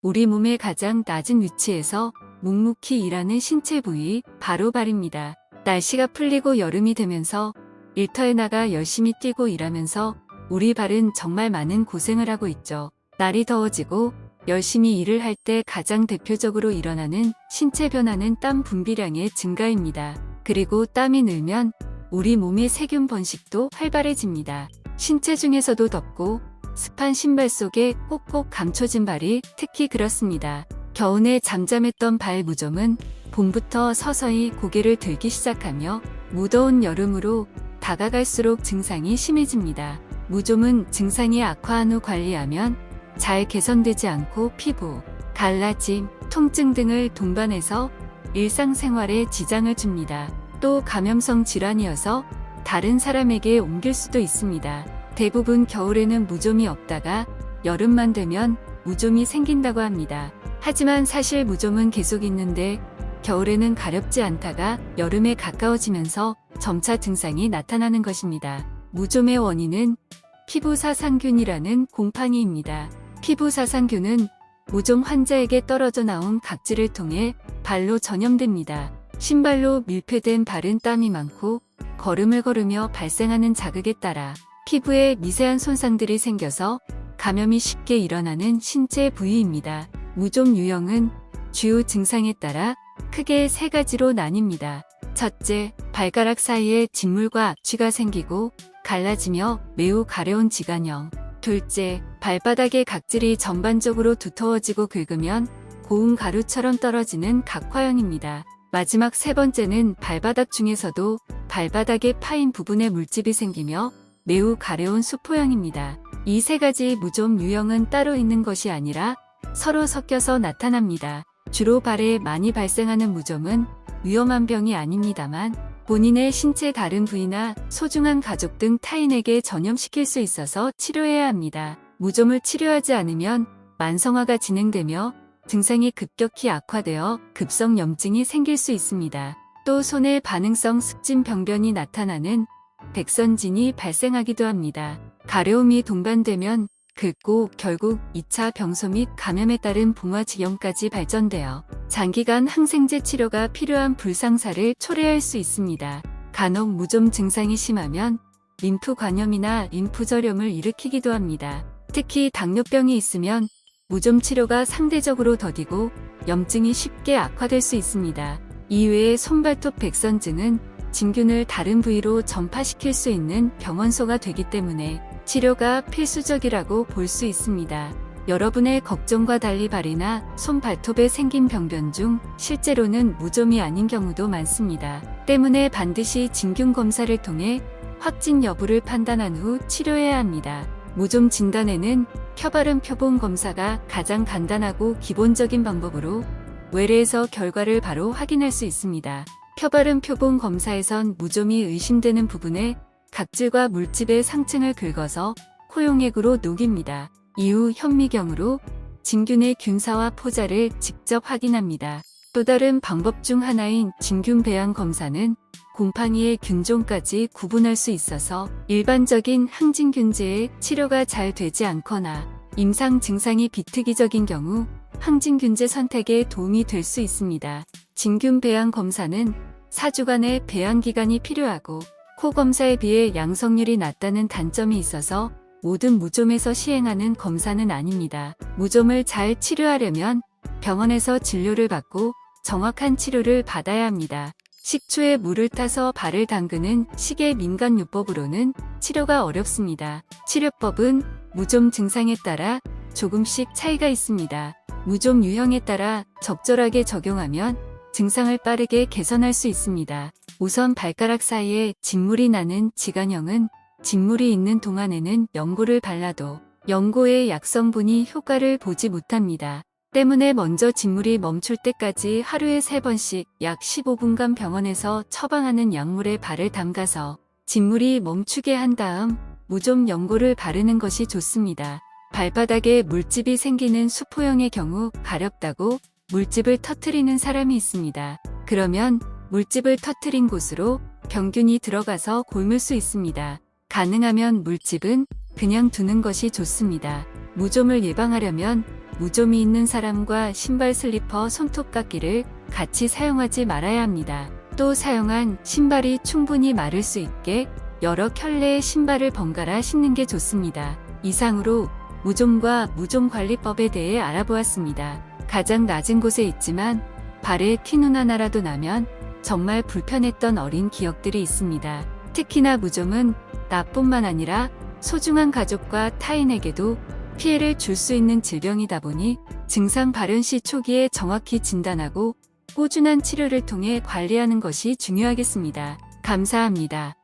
우리 몸의 가장 낮은 위치에서 묵묵히 일하는 신체 부위, 바로 발입니다. 날씨가 풀리고 여름이 되면서 일터에 나가 열심히 뛰고 일하면서 우리 발은 정말 많은 고생을 하고 있죠. 날이 더워지고 열심히 일을 할 때 가장 대표적으로 일어나는 신체 변화는 땀 분비량의 증가입니다. 그리고 땀이 늘면 우리 몸의 세균 번식도 활발해집니다. 신체 중에서도 덥고 습한 신발 속에 꼭꼭 감춰진 발이 특히 그렇습니다. 겨우내 잠잠했던 발 무좀은 봄부터 서서히 고개를 들기 시작하며 무더운 여름으로 다가갈수록 증상이 심해집니다. 무좀은 증상이 악화한 후 관리하면 잘 개선되지 않고 피부, 갈라짐, 통증 등을 동반해서 일상생활에 지장을 줍니다. 또 감염성 질환이어서 다른 사람에게 옮길 수도 있습니다. 대부분 겨울에는 무좀이 없다가 여름만 되면 무좀이 생긴다고 합니다. 하지만 사실 무좀은 계속 있는데 겨울에는 가렵지 않다가 여름에 가까워지면서 점차 증상이 나타나는 것입니다. 무좀의 원인은 피부사상균이라는 곰팡이입니다. 피부사상균은 무좀 환자에게 떨어져 나온 각질을 통해 발로 전염됩니다. 신발로 밀폐된 발은 땀이 많고 걸음을 걸으며 발생하는 자극에 따라 피부에 미세한 손상들이 생겨서 감염이 쉽게 일어나는 신체 부위입니다. 무좀 유형은 주요 증상에 따라 크게 세 가지로 나뉩니다. 첫째, 발가락 사이에 진물과 악취가 생기고 갈라지며 매우 가려운 지간형. 둘째, 발바닥의 각질이 전반적으로 두터워지고 긁으면 고운 가루처럼 떨어지는 각화형입니다. 마지막 세 번째는 발바닥 중에서도 발바닥의 파인 부분에 물집이 생기며 매우 가려운 수포형입니다. 이 세 가지 무좀 유형은 따로 있는 것이 아니라 서로 섞여서 나타납니다. 주로 발에 많이 발생하는 무좀은 위험한 병이 아닙니다만 본인의 신체 다른 부위나 소중한 가족 등 타인에게 전염시킬 수 있어서 치료해야 합니다. 무좀을 치료하지 않으면 만성화가 진행되며 증상이 급격히 악화되어 급성염증이 생길 수 있습니다. 또 손에 반응성 습진 병변이 나타나는 백선진이 발생하기도 합니다. 가려움이 동반되면 긁고 결국 2차 병소 및 감염에 따른 봉화지염까지 발전되어 장기간 항생제 치료가 필요한 불상사를 초래할 수 있습니다. 간혹 무좀 증상이 심하면 림프관염이나 림프절염을 일으키기도 합니다. 특히 당뇨병이 있으면 무좀 치료가 상대적으로 더디고 염증이 쉽게 악화될 수 있습니다. 이외에 손발톱 백선증은 진균을 다른 부위로 전파시킬 수 있는 병원소가 되기 때문에 치료가 필수적이라고 볼 수 있습니다. 여러분의 걱정과 달리 발이나 손발톱에 생긴 병변 중 실제로는 무좀이 아닌 경우도 많습니다. 때문에 반드시 진균 검사를 통해 확진 여부를 판단한 후 치료해야 합니다. 무좀 진단에는 펴바름 표본 검사가 가장 간단하고 기본적인 방법으로 외래에서 결과를 바로 확인할 수 있습니다. 펴바름 표본 검사에선 무좀이 의심되는 부분에 각질과 물집의 상층을 긁어서 코용액으로 녹입니다. 이후 현미경으로 진균의 균사와 포자를 직접 확인합니다. 또 다른 방법 중 하나인 진균 배양 검사는 곰팡이의 균종까지 구분할 수 있어서 일반적인 항진균제의 치료가 잘 되지 않거나 임상 증상이 비특이적인 경우 항진균제 선택에 도움이 될 수 있습니다. 진균 배양 검사는 4주간의 배양 기간이 필요하고 코 검사에 비해 양성률이 낮다는 단점이 있어서 모든 무좀에서 시행하는 검사는 아닙니다. 무좀을 잘 치료하려면 병원에서 진료를 받고 정확한 치료를 받아야 합니다. 식초에 물을 타서 발을 담그는 식의 민간요법으로는 치료가 어렵습니다. 치료법은 무좀 증상에 따라 조금씩 차이가 있습니다. 무좀 유형에 따라 적절하게 적용하면 증상을 빠르게 개선할 수 있습니다. 우선 발가락 사이에 진물이 나는 지간형은 진물이 있는 동안에는 연고를 발라도 연고의 약성분이 효과를 보지 못합니다. 때문에 먼저 진물이 멈출 때까지 하루에 3번씩 약 15분간 병원에서 처방하는 약물에 발을 담가서 진물이 멈추게 한 다음 무좀 연고를 바르는 것이 좋습니다. 발바닥에 물집이 생기는 수포형의 경우 가렵다고 물집을 터트리는 사람이 있습니다. 그러면 물집을 터트린 곳으로 병균이 들어가서 곪을 수 있습니다. 가능하면 물집은 그냥 두는 것이 좋습니다. 무좀을 예방하려면 무좀이 있는 사람과 신발 슬리퍼 손톱깎이를 같이 사용하지 말아야 합니다. 또 사용한 신발이 충분히 마를 수 있게 여러 켤레의 신발을 번갈아 신는 게 좋습니다. 이상으로 무좀과 무좀관리법에 대해 알아보았습니다. 가장 낮은 곳에 있지만 발에 튀눈 하나라도 나면 정말 불편했던 어린 기억들이 있습니다. 특히나 무좀은 나뿐만 아니라 소중한 가족과 타인에게도 피해를 줄 수 있는 질병이다 보니 증상 발현 시 초기에 정확히 진단하고 꾸준한 치료를 통해 관리하는 것이 중요하겠습니다. 감사합니다.